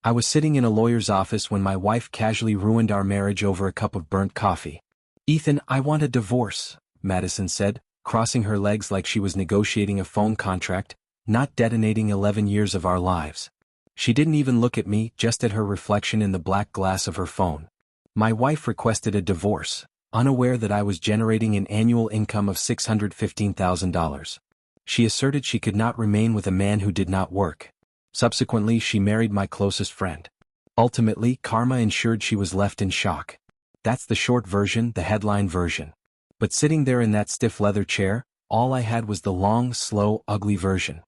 I was sitting in a lawyer's office when my wife casually ruined our marriage over a cup of burnt coffee. "Ethan, I want a divorce," Madison said, crossing her legs like she was negotiating a phone contract, not detonating 11 years of our lives. She didn't even look at me, just at her reflection in the black glass of her phone. My wife requested a divorce, unaware that I was generating an annual income of $615,000. She asserted she could not remain with a man who did not work. Subsequently, she married my closest friend. Ultimately, karma ensured she was left in shock. That's the short version, the headline version. But sitting there in that stiff leather chair, all I had was the long, slow, ugly version.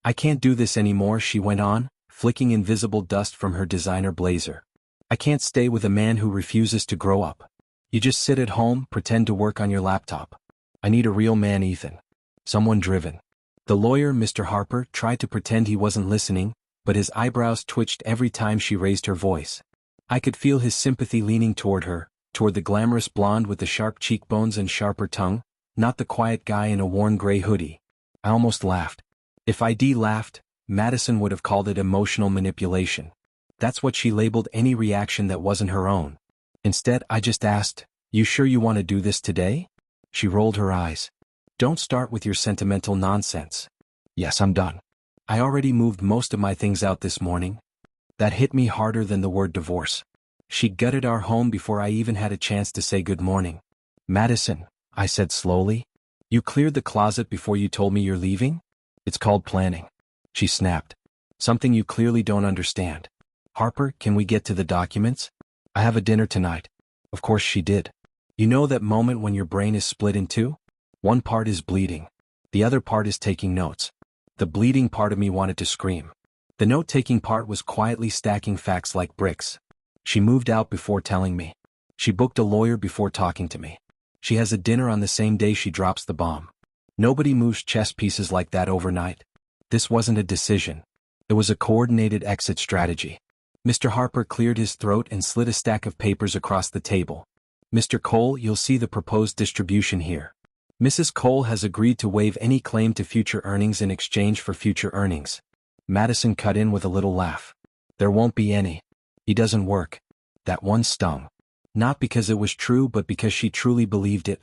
"I can't do this anymore," she went on, flicking invisible dust from her designer blazer. "I can't stay with a man who refuses to grow up. You just sit at home, pretend to work on your laptop. I need a real man, Ethan. Someone driven." The lawyer, Mr. Harper, tried to pretend he wasn't listening, but his eyebrows twitched every time she raised her voice. I could feel his sympathy leaning toward her, toward the glamorous blonde with the sharp cheekbones and sharper tongue, not the quiet guy in a worn gray hoodie. I almost laughed. If I'd laughed, Madison would have called it emotional manipulation. That's what she labeled any reaction that wasn't her own. Instead, I just asked, "You sure you want to do this today?" She rolled her eyes. "Don't start with your sentimental nonsense." "Yes, I'm done. I already moved most of my things out this morning." That hit me harder than the word divorce. She gutted our home before I even had a chance to say good morning. "Madison," I said slowly, "you cleared the closet before you told me you're leaving?" "It's called planning," she snapped. "Something you clearly don't understand. Harper, can we get to the documents? I have a dinner tonight." Of course she did. You know that moment when your brain is split in two? One part is bleeding. The other part is taking notes. The bleeding part of me wanted to scream. The note-taking part was quietly stacking facts like bricks. She moved out before telling me. She booked a lawyer before talking to me. She has a dinner on the same day she drops the bomb. Nobody moves chess pieces like that overnight. This wasn't a decision. It was a coordinated exit strategy. Mr. Harper cleared his throat and slid a stack of papers across the table. "Mr. Cole, you'll see the proposed distribution here. Mrs. Cole has agreed to waive any claim to future earnings in exchange for future earnings." Madison cut in with a little laugh. "There won't be any. He doesn't work." That one stung. Not because it was true, but because she truly believed it.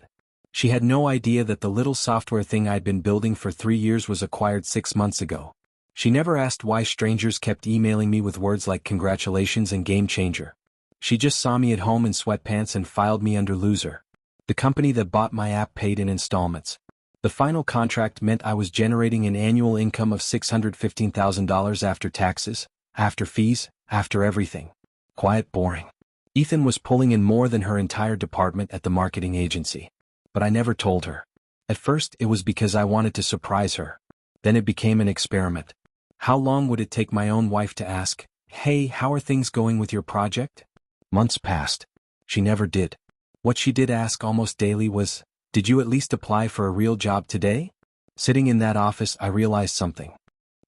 She had no idea that the little software thing I'd been building for 3 years was acquired 6 months ago. She never asked why strangers kept emailing me with words like congratulations and game changer. She just saw me at home in sweatpants and filed me under loser. The company that bought my app paid in installments. The final contract meant I was generating an annual income of $615,000 after taxes, after fees, after everything. Quiet, boring. Ethan was pulling in more than her entire department at the marketing agency. But I never told her. At first, it was because I wanted to surprise her. Then it became an experiment. How long would it take my own wife to ask, "Hey, how are things going with your project?" Months passed. She never did. What she did ask almost daily was, "Did you at least apply for a real job today?" Sitting in that office, I realized something.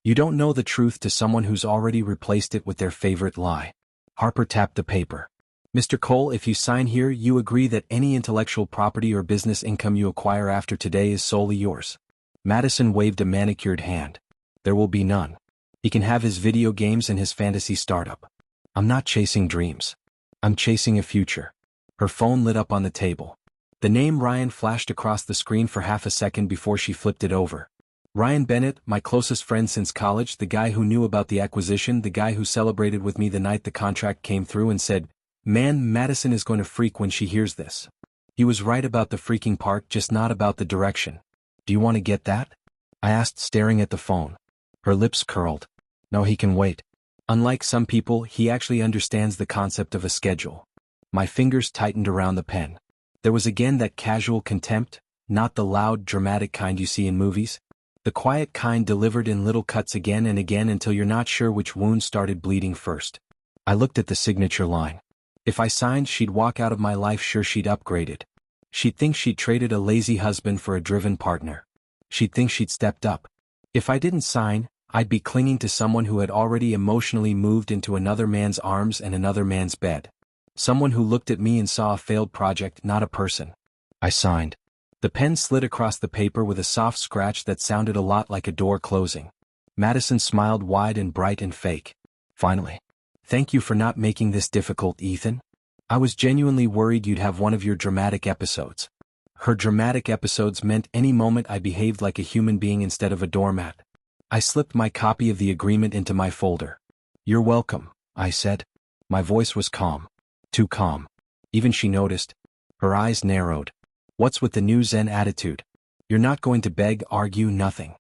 You don't know the truth to someone who's already replaced it with their favorite lie. Harper tapped the paper. "Mr. Cole, if you sign here, you agree that any intellectual property or business income you acquire after today is solely yours." Madison waved a manicured hand. "There will be none. He can have his video games and his fantasy startup. I'm not chasing dreams. I'm chasing a future." Her phone lit up on the table. The name Ryan flashed across the screen for half a second before she flipped it over. Ryan Bennett, my closest friend since college, the guy who knew about the acquisition, the guy who celebrated with me the night the contract came through and said, "Man, Madison is going to freak when she hears this." He was right about the freaking part, just not about the direction. "Do you want to get that?" I asked, staring at the phone. Her lips curled. "No, he can wait. Unlike some people, he actually understands the concept of a schedule." My fingers tightened around the pen. There was again that casual contempt, not the loud, dramatic kind you see in movies. The quiet kind delivered in little cuts again and again until you're not sure which wound started bleeding first. I looked at the signature line. If I signed, she'd walk out of my life sure she'd upgraded. She'd think she'd traded a lazy husband for a driven partner. She'd think she'd stepped up. If I didn't sign, I'd be clinging to someone who had already emotionally moved into another man's arms and another man's bed. Someone who looked at me and saw a failed project, not a person. I signed. The pen slid across the paper with a soft scratch that sounded a lot like a door closing. Madison smiled wide and bright and fake. "Finally. Thank you for not making this difficult, Ethan. I was genuinely worried you'd have one of your dramatic episodes. Her dramatic episodes meant any moment I behaved like a human being instead of a doormat. I slipped my copy of the agreement into my folder. You're welcome, I said. My voice was calm. Too calm. Even she noticed. Her eyes narrowed. What's with the new Zen attitude? You're not going to beg, argue, nothing.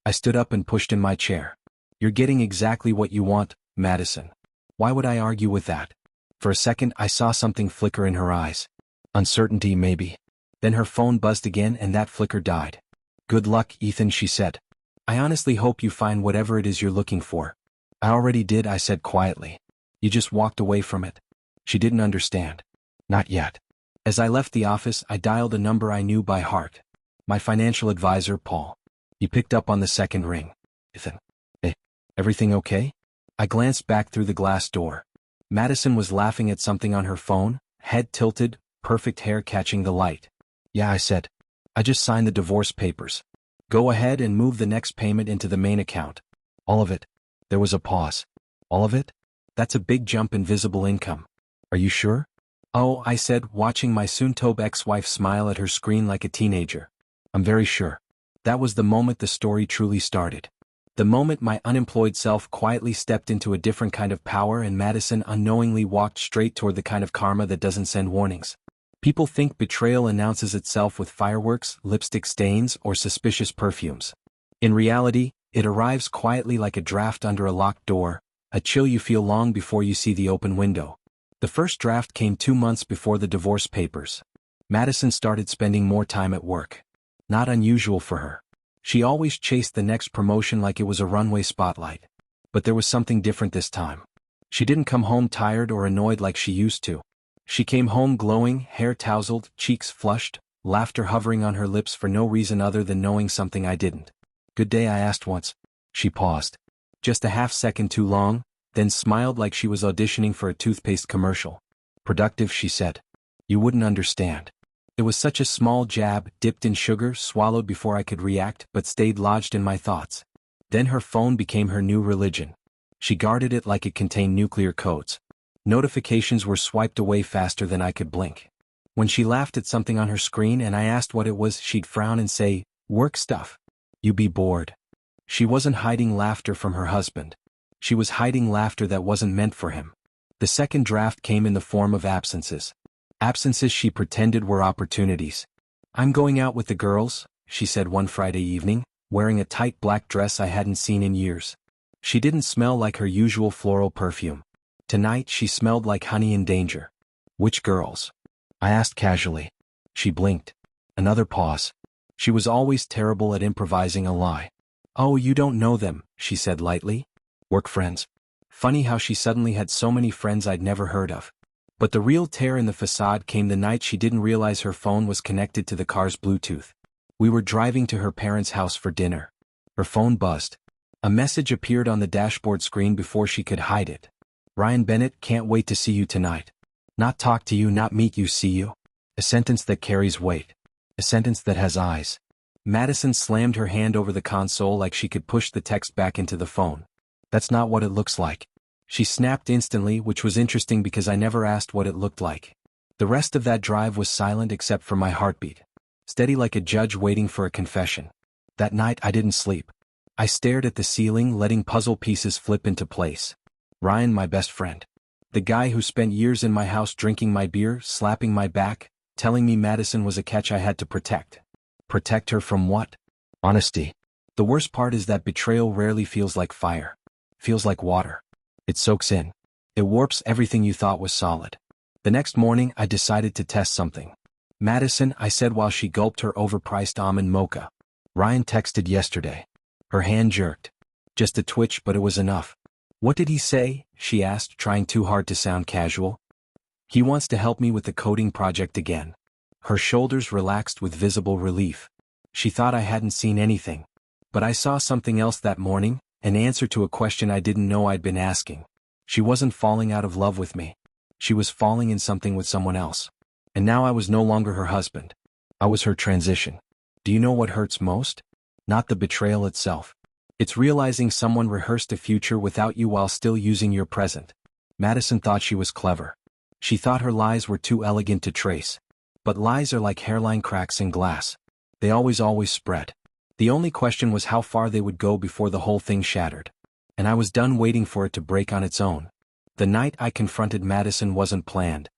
I stood up and pushed in my chair. You're getting exactly what you want, Madison. Why would I argue with that? For a second I saw something flicker in her eyes. Uncertainty, maybe. Then her phone buzzed again and that flicker died. Good luck, Ethan, she said. I honestly hope you find whatever it is you're looking for. I already did, I said quietly. You just walked away from it. She didn't understand. Not yet. As I left the office, I dialed a number I knew by heart. My financial advisor, Paul. He picked up on the second ring. Ethan. Hey, everything okay? I glanced back through the glass door. Madison was laughing at something on her phone, head tilted, perfect hair catching the light. Yeah, I said. I just signed the divorce papers. Go ahead and move the next payment into the main account. All of it. There was a pause. All of it? That's a big jump in visible income. Are you sure? Oh, I said, watching my soon-to-be ex-wife smile at her screen like a teenager. I'm very sure. That was the moment the story truly started. The moment my unemployed self quietly stepped into a different kind of power and Madison unknowingly walked straight toward the kind of karma that doesn't send warnings. People think betrayal announces itself with fireworks, lipstick stains, or suspicious perfumes. In reality, it arrives quietly like a draft under a locked door, a chill you feel long before you see the open window. The first draft came 2 months before the divorce papers. Madison started spending more time at work. Not unusual for her. She always chased the next promotion like it was a runway spotlight. But there was something different this time. She didn't come home tired or annoyed like she used to. She came home glowing, hair tousled, cheeks flushed, laughter hovering on her lips for no reason other than knowing something I didn't. Good day, I asked once. She paused. Just a half second too long, then smiled like she was auditioning for a toothpaste commercial. Productive, she said. You wouldn't understand. It was such a small jab, dipped in sugar, swallowed before I could react, but stayed lodged in my thoughts. Then her phone became her new religion. She guarded it like it contained nuclear codes. Notifications were swiped away faster than I could blink. When she laughed at something on her screen and I asked what it was, she'd frown and say, "Work stuff. You be bored." She wasn't hiding laughter from her husband. She was hiding laughter that wasn't meant for him. The second draft came in the form of absences. Absences she pretended were opportunities. I'm going out with the girls, she said one Friday evening, wearing a tight black dress I hadn't seen in years. She didn't smell like her usual floral perfume. Tonight she smelled like honey in danger. Which girls? I asked casually. She blinked. Another pause. She was always terrible at improvising a lie. Oh, you don't know them, she said lightly. Work friends. Funny how she suddenly had so many friends I'd never heard of. But the real tear in the facade came the night she didn't realize her phone was connected to the car's Bluetooth. We were driving to her parents' house for dinner. Her phone buzzed. A message appeared on the dashboard screen before she could hide it. Ryan Bennett, can't wait to see you tonight. Not talk to you, not meet you, see you. A sentence that carries weight. A sentence that has eyes. Madison slammed her hand over the console like she could push the text back into the phone. That's not what it looks like. She snapped instantly, which was interesting because I never asked what it looked like. The rest of that drive was silent except for my heartbeat. Steady like a judge waiting for a confession. That night I didn't sleep. I stared at the ceiling, letting puzzle pieces flip into place. Ryan, my best friend. The guy who spent years in my house drinking my beer, slapping my back, telling me Madison was a catch I had to protect. Protect her from what? Honesty. The worst part is that betrayal rarely feels like fire. Feels like water. It soaks in. It warps everything you thought was solid. The next morning I decided to test something. Madison, I said while she gulped her overpriced almond mocha. Ryan texted yesterday. Her hand jerked. Just a twitch, but it was enough. What did he say? She asked, trying too hard to sound casual. He wants to help me with the coding project again. Her shoulders relaxed with visible relief. She thought I hadn't seen anything. But I saw something else that morning, an answer to a question I didn't know I'd been asking. She wasn't falling out of love with me. She was falling in something with someone else. And now I was no longer her husband. I was her transition. Do you know what hurts most? Not the betrayal itself. It's realizing someone rehearsed a future without you while still using your present. Madison thought she was clever. She thought her lies were too elegant to trace. But lies are like hairline cracks in glass. They always spread. The only question was how far they would go before the whole thing shattered. And I was done waiting for it to break on its own. The night I confronted Madison wasn't planned.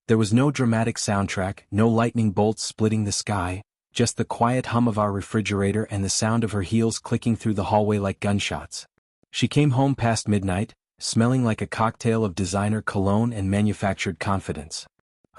There was no dramatic soundtrack, no lightning bolts splitting the sky, just the quiet hum of our refrigerator and the sound of her heels clicking through the hallway like gunshots. She came home past midnight, smelling like a cocktail of designer cologne and manufactured confidence.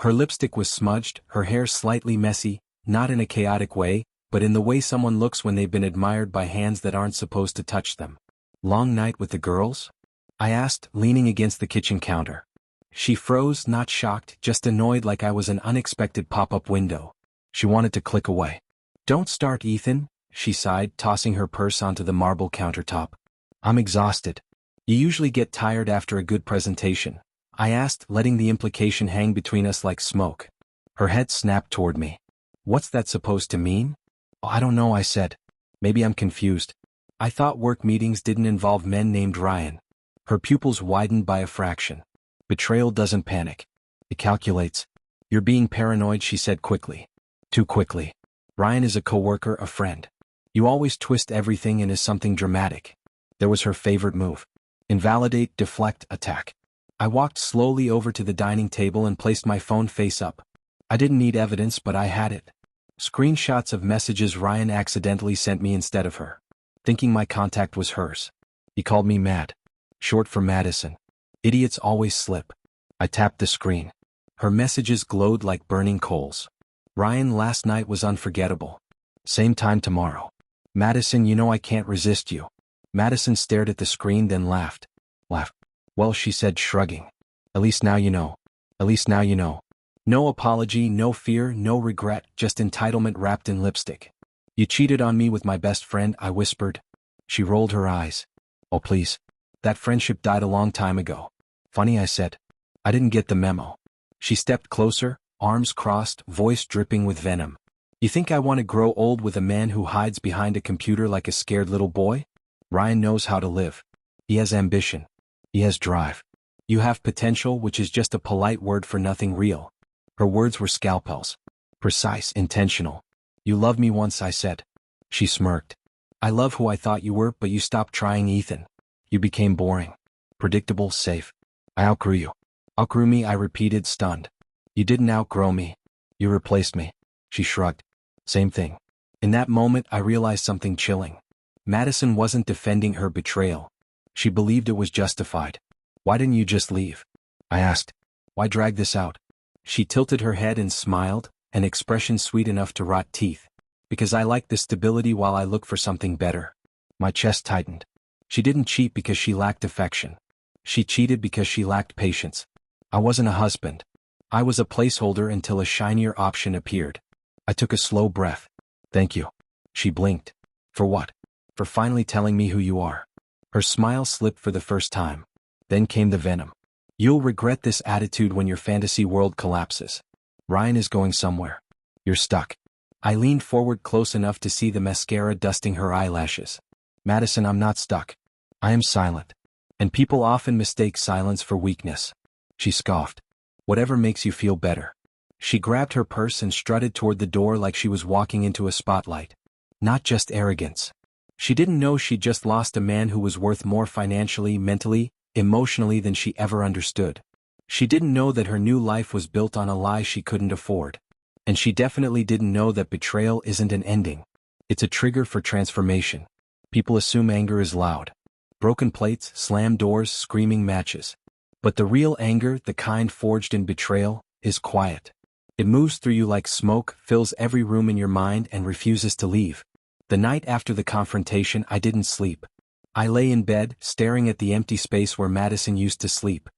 Her lipstick was smudged, her hair slightly messy, not in a chaotic way, but in the way someone looks when they've been admired by hands that aren't supposed to touch them. "Long night with the girls?" I asked, leaning against the kitchen counter. She froze, not shocked, just annoyed like I was an unexpected pop-up window. She wanted to click away. "Don't start, Ethan," she sighed, tossing her purse onto the marble countertop. "I'm exhausted." "You usually get tired after a good presentation," I asked, letting the implication hang between us like smoke. Her head snapped toward me. "What's that supposed to mean?" "Oh, I don't know," I said. "Maybe I'm confused. I thought work meetings didn't involve men named Ryan." Her pupils widened by a fraction. "Betrayal doesn't panic. It calculates." "You're being paranoid," she said quickly. Too quickly. "Ryan is a coworker, a friend. You always twist everything into something dramatic." There was her favorite move. Invalidate, deflect, attack. I walked slowly over to the dining table and placed my phone face up. I didn't need evidence, but I had it. Screenshots of messages Ryan accidentally sent me instead of her. Thinking my contact was hers. He called me Mad. Short for Madison. Idiots always slip. I tapped the screen. Her messages glowed like burning coals. "Ryan, last night was unforgettable. Same time tomorrow. Madison, you know I can't resist you." Madison stared at the screen, then laughed. "Well," she said, shrugging. "At least now you know. At least now you know." No apology, no fear, no regret, just entitlement wrapped in lipstick. "You cheated on me with my best friend," I whispered. She rolled her eyes. "Oh, please. That friendship died a long time ago." "Funny," I said. "I didn't get the memo." She stepped closer, arms crossed, voice dripping with venom. "You think I want to grow old with a man who hides behind a computer like a scared little boy? Ryan knows how to live. He has ambition. He has drive. You have potential, which is just a polite word for nothing real." Her words were scalpels. Precise, intentional. "You loved me once," I said. She smirked. "I love who I thought you were, but you stopped trying, Ethan. You became boring. Predictable, safe. I outgrew you." "Outgrew me," I repeated, stunned. "You didn't outgrow me. You replaced me." She shrugged. "Same thing." In that moment, I realized something chilling. Madison wasn't defending her betrayal. She believed it was justified. "Why didn't you just leave?" I asked. "Why drag this out?" She tilted her head and smiled, an expression sweet enough to rot teeth. "Because I like the stability while I look for something better." My chest tightened. She didn't cheat because she lacked affection. She cheated because she lacked patience. I wasn't a husband. I was a placeholder until a shinier option appeared. I took a slow breath. "Thank you." She blinked. "For what?" "For finally telling me who you are." Her smile slipped for the first time. Then came the venom. "You'll regret this attitude when your fantasy world collapses. Ryan is going somewhere. You're stuck." I leaned forward close enough to see the mascara dusting her eyelashes. "Madison, I'm not stuck. I am silent. And people often mistake silence for weakness." She scoffed. "Whatever makes you feel better." She grabbed her purse and strutted toward the door like she was walking into a spotlight. Not just arrogance. She didn't know she'd just lost a man who was worth more financially, mentally, emotionally than she ever understood. She didn't know that her new life was built on a lie she couldn't afford. And she definitely didn't know that betrayal isn't an ending. It's a trigger for transformation. People assume anger is loud. Broken plates, slammed doors, screaming matches. But the real anger, the kind forged in betrayal, is quiet. It moves through you like smoke, fills every room in your mind and refuses to leave. The night after the confrontation, I didn't sleep. I lay in bed, staring at the empty space where Madison used to sleep.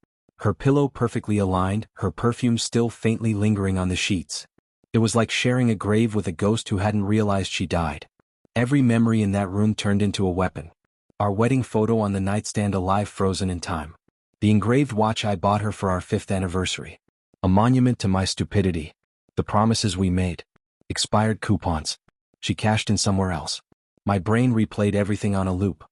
Her pillow perfectly aligned, her perfume still faintly lingering on the sheets. It was like sharing a grave with a ghost who hadn't realized she died. Every memory in that room turned into a weapon. Our wedding photo on the nightstand alive, frozen in time. The engraved watch I bought her for our 5th anniversary. A monument to my stupidity. The promises we made. Expired coupons. She cashed in somewhere else. My brain replayed everything on a loop.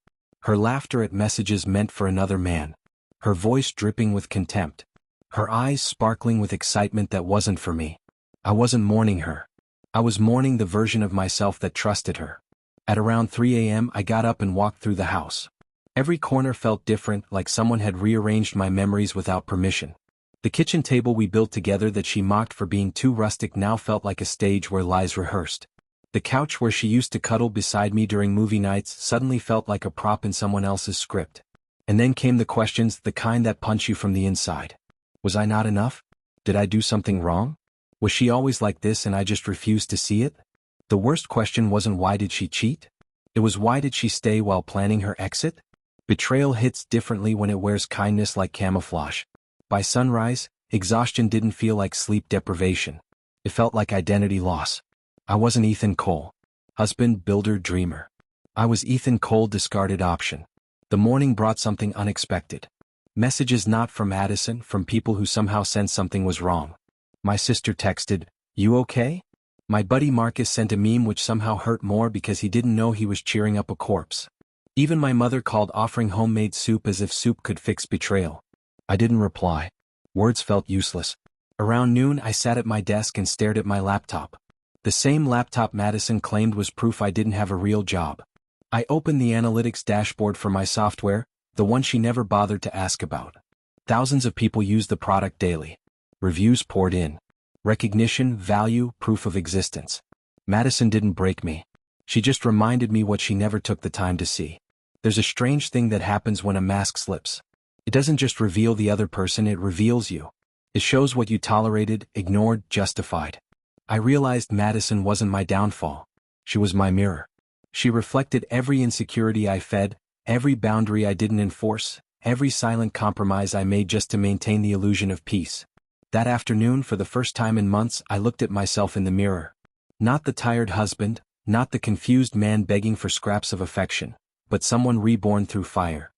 Her laughter at messages meant for another man. her voice dripping with contempt. Her eyes sparkling with excitement that wasn't for me. I wasn't mourning her. I was mourning the version of myself that trusted her. At around 3 a.m. I got up and walked through the house. Every corner felt different, like someone had rearranged my memories without permission. The kitchen table we built together that she mocked for being too rustic now felt like a stage where lies rehearsed. The couch where she used to cuddle beside me during movie nights suddenly felt like a prop in someone else's script. And then came the questions, the kind that punch you from the inside. Was I not enough? Did I do something wrong? Was she always like this and I just refused to see it? The worst question wasn't why did she cheat? It was why did she stay while planning her exit? Betrayal hits differently when it wears kindness like camouflage. By sunrise, exhaustion didn't feel like sleep deprivation. It felt like identity loss. I wasn't Ethan Cole, husband, builder, dreamer. I was Ethan Cole, discarded option. The morning brought something unexpected. Messages not from Madison, from people who somehow sensed something was wrong. My sister texted, "You okay?" My buddy Marcus sent a meme which somehow hurt more because he didn't know he was cheering up a corpse. Even my mother called offering homemade soup as if soup could fix betrayal. I didn't reply. Words felt useless. Around noon I sat at my desk and stared at my laptop. The same laptop Madison claimed was proof I didn't have a real job. I opened the analytics dashboard for my software, the one she never bothered to ask about. Thousands of people use the product daily. Reviews poured in. Recognition, value, proof of existence. Madison didn't break me. She just reminded me what she never took the time to see. There's a strange thing that happens when a mask slips. It doesn't just reveal the other person, it reveals you. It shows what you tolerated, ignored, justified. I realized Madison wasn't my downfall. She was my mirror. She reflected every insecurity I fed, every boundary I didn't enforce, every silent compromise I made just to maintain the illusion of peace. That afternoon, for the first time in months, I looked at myself in the mirror. Not the tired husband, not the confused man begging for scraps of affection, but someone reborn through fire.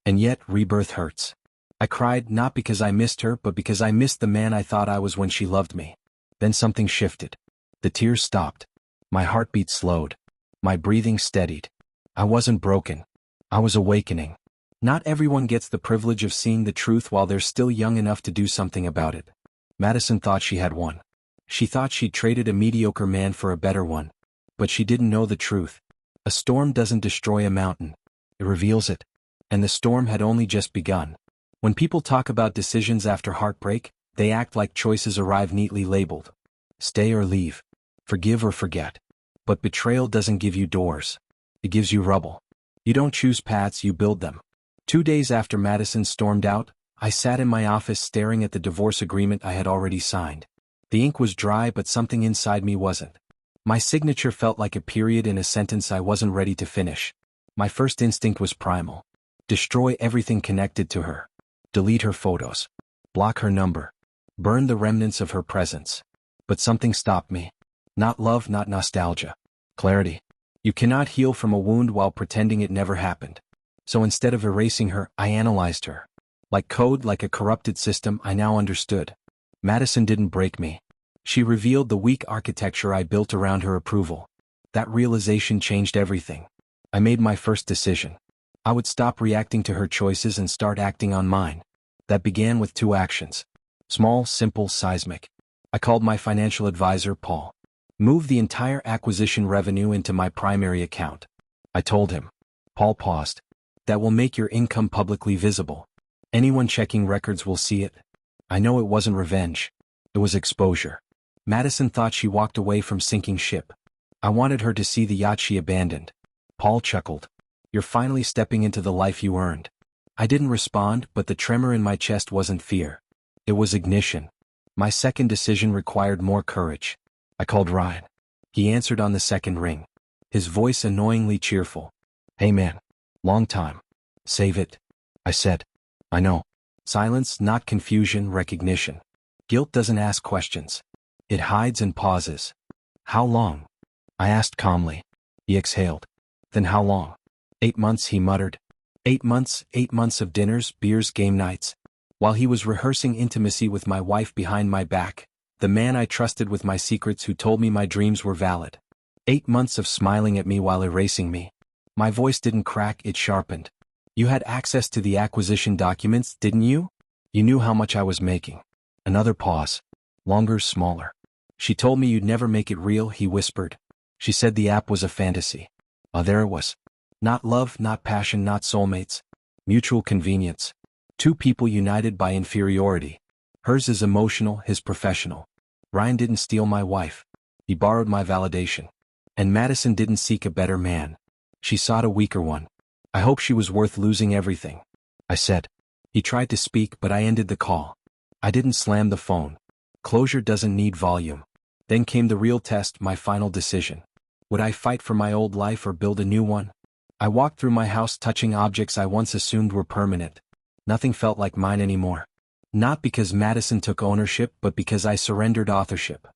And yet, rebirth hurts. I cried not because I missed her, but because I missed the man I thought I was when she loved me. Then something shifted. The tears stopped. My heartbeat slowed. My breathing steadied. I wasn't broken. I was awakening. Not everyone gets the privilege of seeing the truth while they're still young enough to do something about it. Madison thought she had won. She thought she'd traded a mediocre man for a better one. But she didn't know the truth. A storm doesn't destroy a mountain. It reveals it. And the storm had only just begun. When people talk about decisions after heartbreak, they act like choices arrive neatly labeled. Stay or leave. Forgive or forget. But betrayal doesn't give you doors. It gives you rubble. You don't choose paths, you build them. 2 days after Madison stormed out, I sat in my office staring at the divorce agreement I had already signed. The ink was dry, but something inside me wasn't. My signature felt like a period in a sentence I wasn't ready to finish. My first instinct was primal. Destroy everything connected to her. Delete her photos. Block her number. Burn the remnants of her presence. But something stopped me. Not love, not nostalgia. Clarity. You cannot heal from a wound while pretending it never happened. So instead of erasing her, I analyzed her. Like code, like a corrupted system, I now understood. Madison didn't break me. She revealed the weak architecture I built around her approval. That realization changed everything. I made my first decision. I would stop reacting to her choices and start acting on mine. That began with 2 actions. Small, simple, seismic. I called my financial advisor, Paul. Move the entire acquisition revenue into my primary account. I told him. Paul paused. That will make your income publicly visible. Anyone checking records will see it. I know it wasn't revenge. It was exposure. Madison thought she walked away from sinking ship. I wanted her to see the yacht she abandoned. Paul chuckled. You're finally stepping into the life you earned. I didn't respond, but the tremor in my chest wasn't fear. It was ignition. My second decision required more courage. I called Ryan. He answered on the second ring. His voice annoyingly cheerful. Hey man. Long time. Save it. I said. I know. Silence, not confusion, recognition. Guilt doesn't ask questions. It hides and pauses. How long? I asked calmly. He exhaled. Then how long? 8 months, he muttered. 8 months, 8 months of dinners, beers, game nights. While he was rehearsing intimacy with my wife behind my back, the man I trusted with my secrets who told me my dreams were valid. 8 months of smiling at me while erasing me. My voice didn't crack, it sharpened. You had access to the acquisition documents, didn't you? You knew how much I was making. Another pause. Longer, smaller. She told me you'd never make it real, he whispered. She said the app was a fantasy. Oh, there it was. Not love, not passion, not soulmates. Mutual convenience. Two people united by inferiority. Hers is emotional, his professional. Ryan didn't steal my wife. He borrowed my validation. And Madison didn't seek a better man. She sought a weaker one. I hope she was worth losing everything, I said. He tried to speak, but I ended the call. I didn't slam the phone. Closure doesn't need volume. Then came the real test, my final decision. Would I fight for my old life or build a new one? I walked through my house touching objects I once assumed were permanent. Nothing felt like mine anymore. Not because Madison took ownership, but because I surrendered authorship.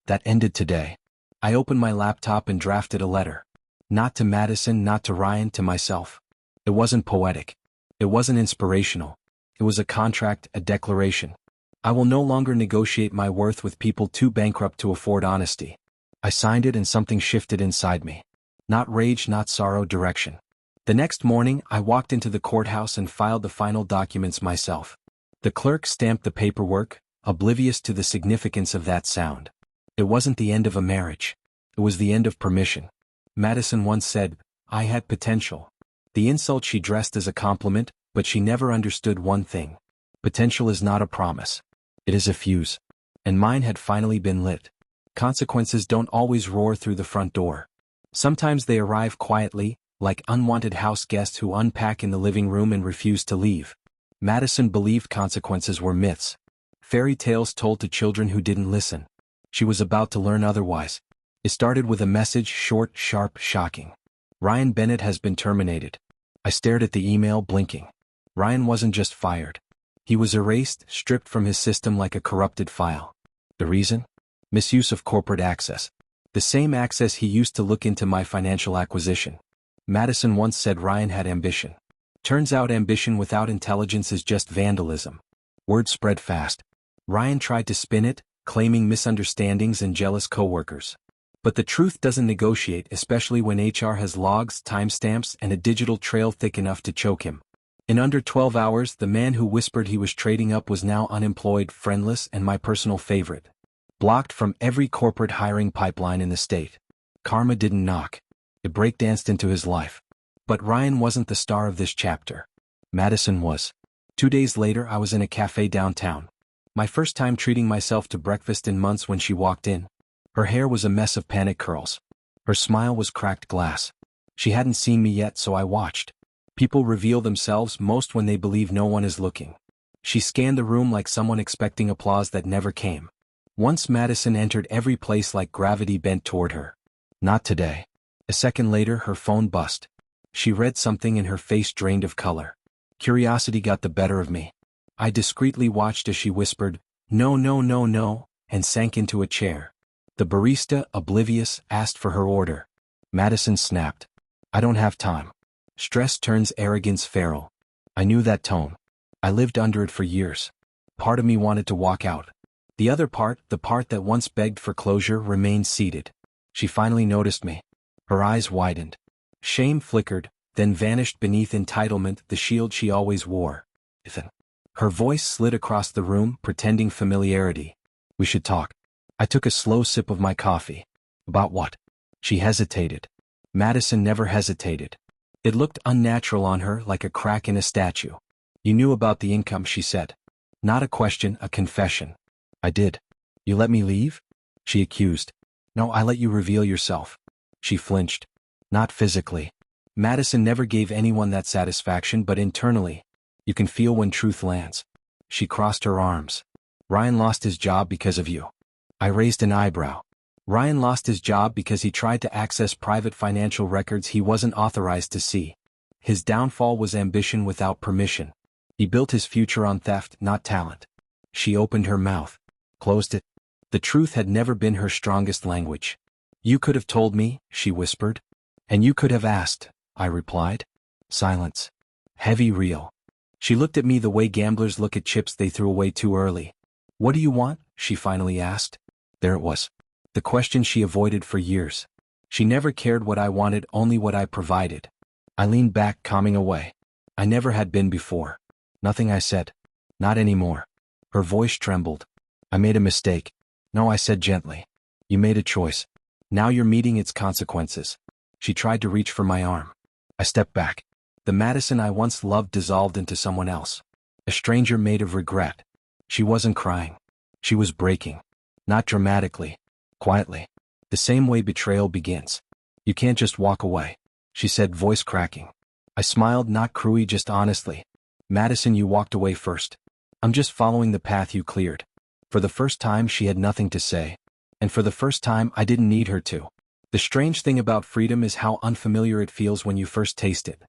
That ended today. I opened my laptop and drafted a letter. Not to Madison, not to Ryan, to myself. It wasn't poetic. It wasn't inspirational. It was a contract, a declaration. I will no longer negotiate my worth with people too bankrupt to afford honesty. I signed it and something shifted inside me. Not rage, not sorrow, direction. The next morning, I walked into the courthouse and filed the final documents myself. The clerk stamped the paperwork, oblivious to the significance of that sound. It wasn't the end of a marriage. It was the end of permission. Madison once said, I had potential. The insult she dressed as a compliment, but she never understood one thing. Potential is not a promise. It is a fuse. And mine had finally been lit. Consequences don't always roar through the front door. Sometimes they arrive quietly, like unwanted house guests who unpack in the living room and refuse to leave. Madison believed consequences were myths. Fairy tales told to children who didn't listen. She was about to learn otherwise. It started with a message, short, sharp, shocking. Ryan Bennett has been terminated. I stared at the email, blinking. Ryan wasn't just fired. He was erased, stripped from his system like a corrupted file. The reason? Misuse of corporate access. The same access he used to look into my financial acquisition. Madison once said Ryan had ambition. Turns out ambition without intelligence is just vandalism. Word spread fast. Ryan tried to spin it, claiming misunderstandings and jealous coworkers. But the truth doesn't negotiate, especially when HR has logs, timestamps, and a digital trail thick enough to choke him. In under 12 hours, the man who whispered he was trading up was now unemployed, friendless, and my personal favorite. Blocked from every corporate hiring pipeline in the state. Karma didn't knock. It breakdanced into his life. But Ryan wasn't the star of this chapter. Madison was. 2 days later, I was in a cafe downtown. My first time treating myself to breakfast in months when she walked in. Her hair was a mess of panic curls. Her smile was cracked glass. She hadn't seen me yet, so I watched. People reveal themselves most when they believe no one is looking. She scanned the room like someone expecting applause that never came. Once Madison entered every place like gravity bent toward her. Not today. A second later, her phone buzzed. She read something and her face drained of color. Curiosity got the better of me. I discreetly watched as she whispered, "No, no, no, no," and sank into a chair. The barista, oblivious, asked for her order. Madison snapped. "I don't have time." Stress turns arrogance feral. I knew that tone. I lived under it for years. Part of me wanted to walk out. The other part, the part that once begged for closure, remained seated. She finally noticed me. Her eyes widened. Shame flickered, then vanished beneath entitlement, the shield she always wore. Ethan. Her voice slid across the room, pretending familiarity. "We should talk." I took a slow sip of my coffee. "About what?" She hesitated. Madison never hesitated. It looked unnatural on her, like a crack in a statue. "You knew about the income," she said. Not a question, a confession. "I did." "You let me leave?" She accused. "No, I let you reveal yourself." She flinched. "Not physically." Madison never gave anyone that satisfaction, but internally. You can feel when truth lands. She crossed her arms. "Ryan lost his job because of you." I raised an eyebrow. Ryan lost his job because he tried to access private financial records he wasn't authorized to see. His downfall was ambition without permission. He built his future on theft, not talent. She opened her mouth. Closed it. The truth had never been her strongest language. "You could have told me," she whispered. "And you could have asked," I replied. Silence. Heavy, real. She looked at me the way gamblers look at chips they threw away too early. "What do you want?" she finally asked. There it was. The question she avoided for years. She never cared what I wanted, only what I provided. I leaned back, calming away. I never had been before. Nothing, I said. Not anymore. Her voice trembled. I made a mistake. No, I said gently. You made a choice. Now you're meeting its consequences. She tried to reach for my arm. I stepped back. The Madison I once loved dissolved into someone else. A stranger made of regret. She wasn't crying. She was breaking. Not dramatically. Quietly. The same way betrayal begins. You can't just walk away, she said, voice cracking. I smiled, not cruelly, just honestly. Madison, you walked away first. I'm just following the path you cleared. For the first time, she had nothing to say. And for the first time, I didn't need her to. The strange thing about freedom is how unfamiliar it feels when you first taste it.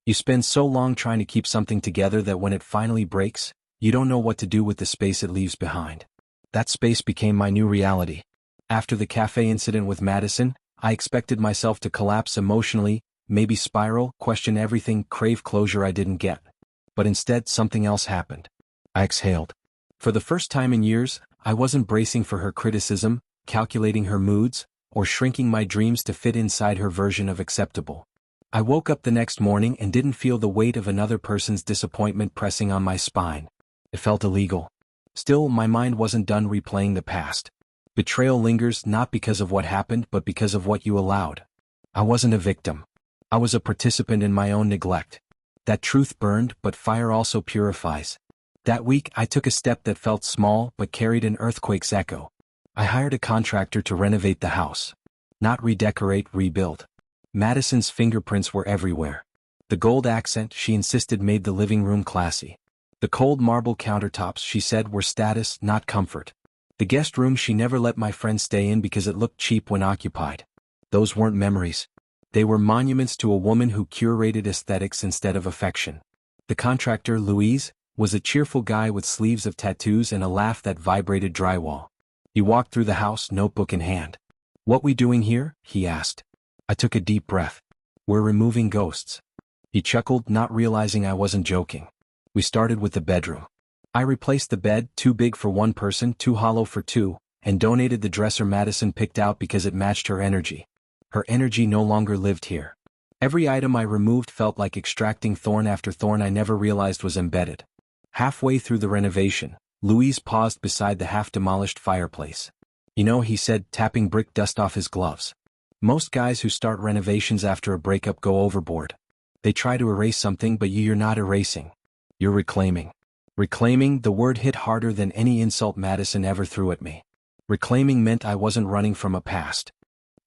You spend so long trying to keep something together that when it finally breaks, you don't know what to do with the space it leaves behind. That space became my new reality. After the cafe incident with Madison, I expected myself to collapse emotionally, maybe spiral, question everything, crave closure I didn't get. But instead, something else happened. I exhaled. For the first time in years, I wasn't bracing for her criticism, calculating her moods, or shrinking my dreams to fit inside her version of acceptable. I woke up the next morning and didn't feel the weight of another person's disappointment pressing on my spine. It felt illegal. Still, my mind wasn't done replaying the past. Betrayal lingers not because of what happened but because of what you allowed. I wasn't a victim. I was a participant in my own neglect. That truth burned, but fire also purifies. That week I took a step that felt small but carried an earthquake's echo. I hired a contractor to renovate the house. Not redecorate, rebuild. Madison's fingerprints were everywhere. The gold accent, she insisted, made the living room classy. The cold marble countertops, she said, were status, not comfort. The guest room she never let my friends stay in because it looked cheap when occupied. Those weren't memories. They were monuments to a woman who curated aesthetics instead of affection. The contractor, Louise, was a cheerful guy with sleeves of tattoos and a laugh that vibrated drywall. He walked through the house, notebook in hand. "What we doing here?" he asked. I took a deep breath. "We're removing ghosts." He chuckled, not realizing I wasn't joking. We started with the bedroom. I replaced the bed, too big for one person, too hollow for two, and donated the dresser Madison picked out because it matched her energy. Her energy no longer lived here. Every item I removed felt like extracting thorn after thorn I never realized was embedded. Halfway through the renovation, Louise paused beside the half-demolished fireplace. "You know," he said, tapping brick dust off his gloves. "Most guys who start renovations after a breakup go overboard. They try to erase something, but you're not erasing. You're reclaiming." Reclaiming, the word hit harder than any insult Madison ever threw at me. Reclaiming meant I wasn't running from a past.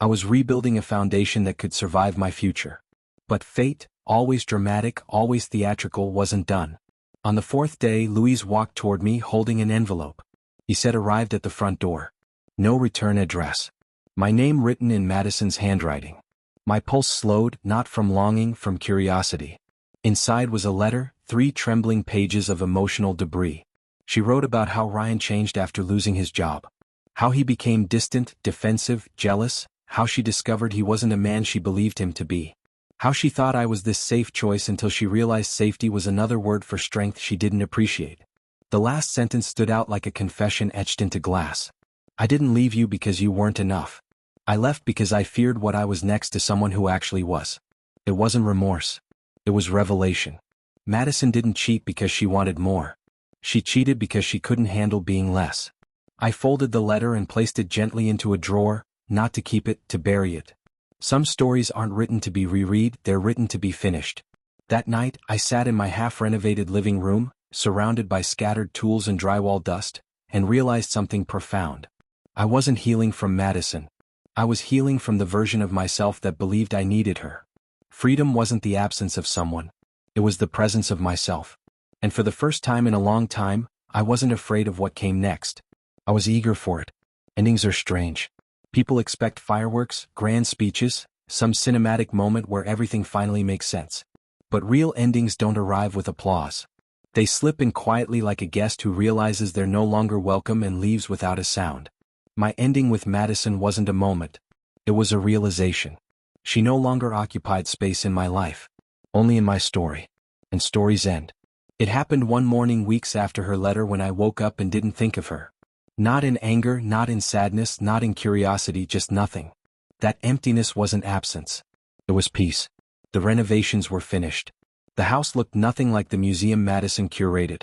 I was rebuilding a foundation that could survive my future. But fate, always dramatic, always theatrical, wasn't done. On the fourth day, Louise walked toward me holding an envelope. He said, "Arrived at the front door. No return address." My name written in Madison's handwriting. My pulse slowed, not from longing, from curiosity. Inside was a letter, 3 trembling pages of emotional debris. She wrote about how Ryan changed after losing his job. How he became distant, defensive, jealous, how she discovered he wasn't a man she believed him to be. How she thought I was this safe choice until she realized safety was another word for strength she didn't appreciate. The last sentence stood out like a confession etched into glass. "I didn't leave you because you weren't enough. I left because I feared what I was next to someone who actually was." It wasn't remorse. It was revelation. Madison didn't cheat because she wanted more. She cheated because she couldn't handle being less. I folded the letter and placed it gently into a drawer, not to keep it, to bury it. Some stories aren't written to be reread, they're written to be finished. That night, I sat in my half-renovated living room, surrounded by scattered tools and drywall dust, and realized something profound. I wasn't healing from Madison. I was healing from the version of myself that believed I needed her. Freedom wasn't the absence of someone. It was the presence of myself. And for the first time in a long time, I wasn't afraid of what came next. I was eager for it. Endings are strange. People expect fireworks, grand speeches, some cinematic moment where everything finally makes sense. But real endings don't arrive with applause. They slip in quietly like a guest who realizes they're no longer welcome and leaves without a sound. My ending with Madison wasn't a moment. It was a realization. She no longer occupied space in my life. Only in my story. And stories end. It happened one morning weeks after her letter when I woke up and didn't think of her. Not in anger, not in sadness, not in curiosity, just nothing. That emptiness wasn't absence. It was peace. The renovations were finished. The house looked nothing like the museum Madison curated.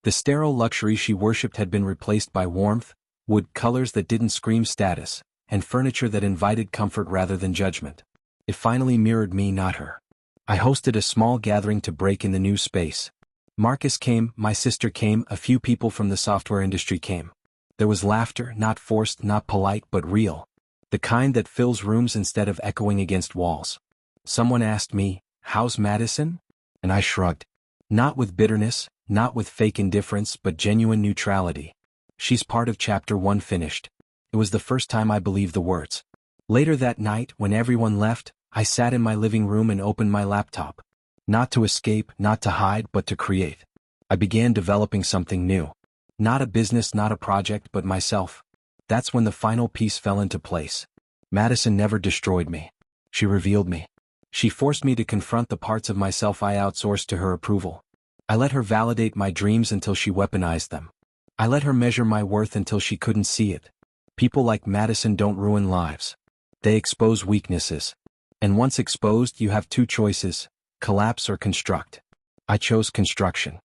The sterile luxury she worshipped had been replaced by warmth, wood colors that didn't scream status, and furniture that invited comfort rather than judgment. It finally mirrored me, not her. I hosted a small gathering to break in the new space. Marcus came, my sister came, a few people from the software industry came. There was laughter, not forced, not polite, but real. The kind that fills rooms instead of echoing against walls. Someone asked me, "How's Madison?" And I shrugged. Not with bitterness, not with fake indifference, but genuine neutrality. She's part of chapter 1 finished. It was the first time I believed the words. Later that night, when everyone left, I sat in my living room and opened my laptop. Not to escape, not to hide, but to create. I began developing something new. Not a business, not a project, but myself. That's when the final piece fell into place. Madison never destroyed me. She revealed me. She forced me to confront the parts of myself I outsourced to her approval. I let her validate my dreams until she weaponized them. I let her measure my worth until she couldn't see it. People like Madison don't ruin lives. They expose weaknesses. And once exposed, you have two choices: collapse or construct. I chose construction.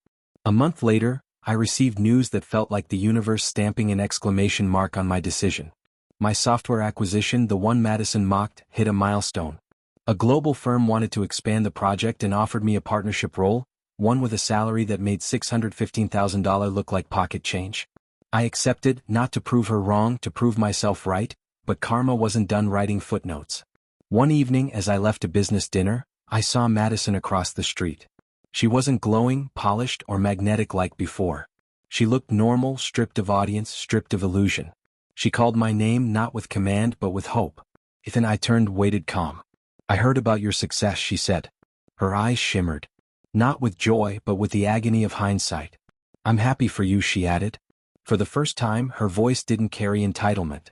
A month later, I received news that felt like the universe stamping an exclamation mark on my decision. My software acquisition, the one Madison mocked, hit a milestone. A global firm wanted to expand the project and offered me a partnership role, one with a salary that made $615,000 look like pocket change. I accepted, not to prove her wrong, to prove myself right, but karma wasn't done writing footnotes. One evening as I left a business dinner, I saw Madison across the street. She wasn't glowing, polished, or magnetic like before. She looked normal, stripped of audience, stripped of illusion. She called my name not with command but with hope. Ethan. I turned, waited calm. "I heard about your success," she said. Her eyes shimmered. Not with joy but with the agony of hindsight. "I'm happy for you," she added. For the first time, her voice didn't carry entitlement.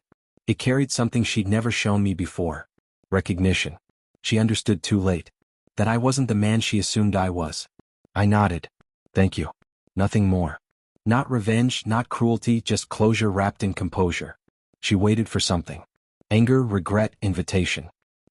It carried something she'd never shown me before. Recognition. She understood too late. That I wasn't the man she assumed I was. I nodded. "Thank you." Nothing more. Not revenge, not cruelty, just closure wrapped in composure. She waited for something. Anger, regret, invitation.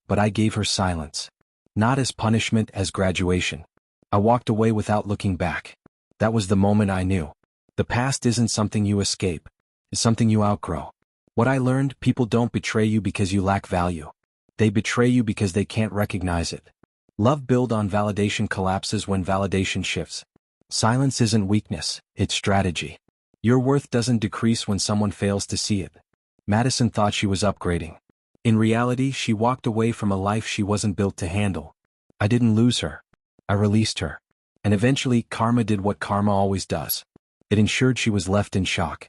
But I gave her silence. Not as punishment, as graduation. I walked away without looking back. That was the moment I knew. The past isn't something you escape. It's something you outgrow. What I learned: people don't betray you because you lack value. They betray you because they can't recognize it. Love built on validation collapses when validation shifts. Silence isn't weakness, it's strategy. Your worth doesn't decrease when someone fails to see it. Madison thought she was upgrading. In reality, she walked away from a life she wasn't built to handle. I didn't lose her. I released her. And eventually, karma did what karma always does. It ensured she was left in shock.